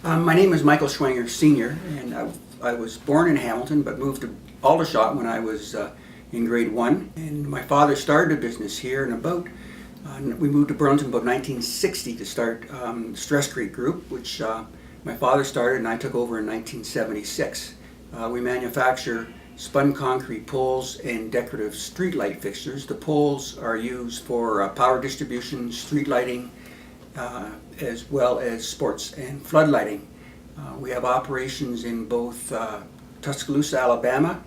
My name is Michael Schwenger, Sr., and I was born in Hamilton but moved to Aldershot when I was in grade 1. And my father started a business here, and we moved to Burlington about 1960 to start Stress Creek Group, which my father started and I took over in 1976. We manufacture spun concrete poles and decorative street light fixtures. The poles are used for power distribution, street lighting, as well as sports and flood lighting. We have operations in both Tuscaloosa, Alabama,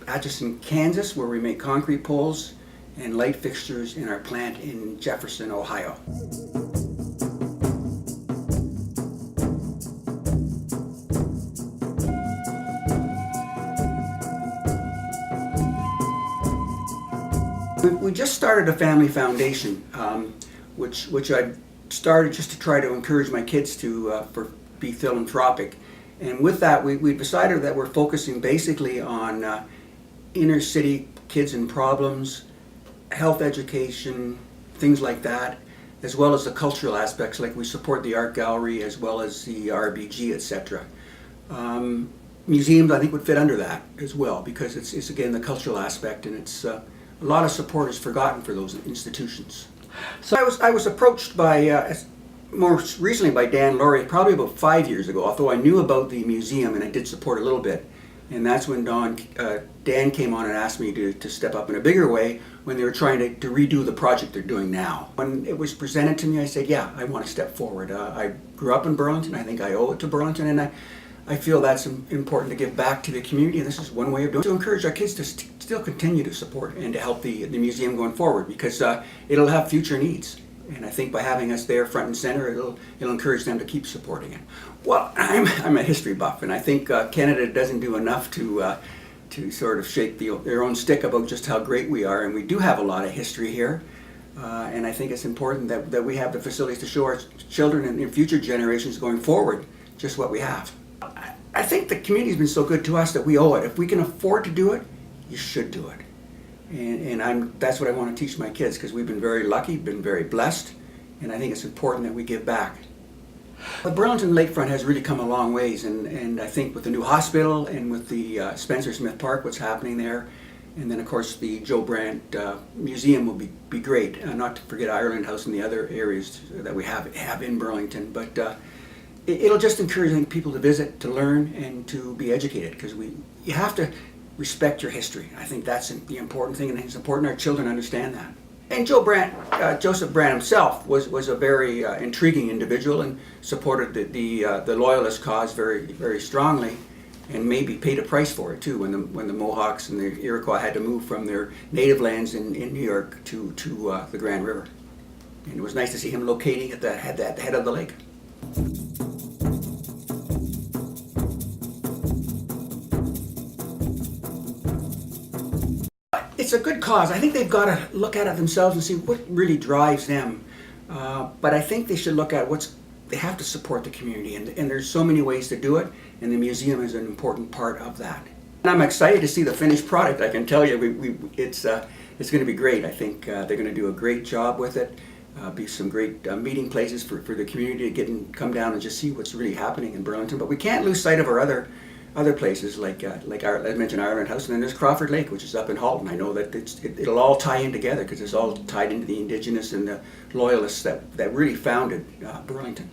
Atchison, Kansas, where we make concrete poles and light fixtures in our plant in Jefferson, Ohio. We just started a family foundation, which I started just to try to encourage my kids to be philanthropic. And with that, we decided that we're focusing basically on inner city kids in problems, health education, things like that, as well as the cultural aspects, like we support the art gallery as well as the RBG, etc. Museums, I think, would fit under that as well, because it's again the cultural aspect, and it's a lot of support is forgotten for those institutions. So I was approached by, most recently by Dan Lawrie, probably about 5 years ago, although I knew about the museum and I did support a little bit. And that's when Dan came on and asked me to step up in a bigger way when they were trying to redo the project they're doing now. When it was presented to me, I said, yeah, I want to step forward. I grew up in Burlington. I think I owe it to Burlington, and I feel that's important to give back to the community, and this is one way of doing it, to encourage our kids to still continue to support and to help the museum going forward, because it'll have future needs. And I think by having us there front and center, it'll encourage them to keep supporting it. Well, I'm a history buff, and I think Canada doesn't do enough to sort of shake their own stick about just how great we are, and we do have a lot of history here. And I think it's important that we have the facilities to show our children and future generations going forward just what we have. I think the community's been so good to us that we owe it. If we can afford to do it, you should do it. And that's what I want to teach my kids, because we've been very lucky, been very blessed, and I think it's important that we give back. The Burlington Lakefront has really come a long ways, and I think with the new hospital and with the Spencer Smith Park, what's happening there, and then of course the Joseph Brant Museum will be great. Not to forget Ireland House and the other areas that we have in Burlington, but it'll just encourage people to visit, to learn, and to be educated, because you have to respect your history. I think that's the important thing, and it's important our children understand that. And Joseph Brant himself was a very intriguing individual and supported the Loyalist cause very, very strongly, and maybe paid a price for it too when the Mohawks and the Iroquois had to move from their native lands in New York to the Grand River. And it was nice to see him locating at the head of the lake. It's a good cause. I think they've got to look at it themselves and see what really drives them. But I think they should look at they have to support the community, and there's so many ways to do it, and the museum is an important part of that. And I'm excited to see the finished product. I can tell you, it's going to be great. I think they're going to do a great job with it. Be some great meeting places for the community to come down and just see what's really happening in Burlington. But we can't lose sight of our other places, like I mentioned Ireland House, and then there's Crawford Lake, which is up in Halton. I know that it'll all tie in together, because it's all tied into the Indigenous and the Loyalists that really founded Burlington.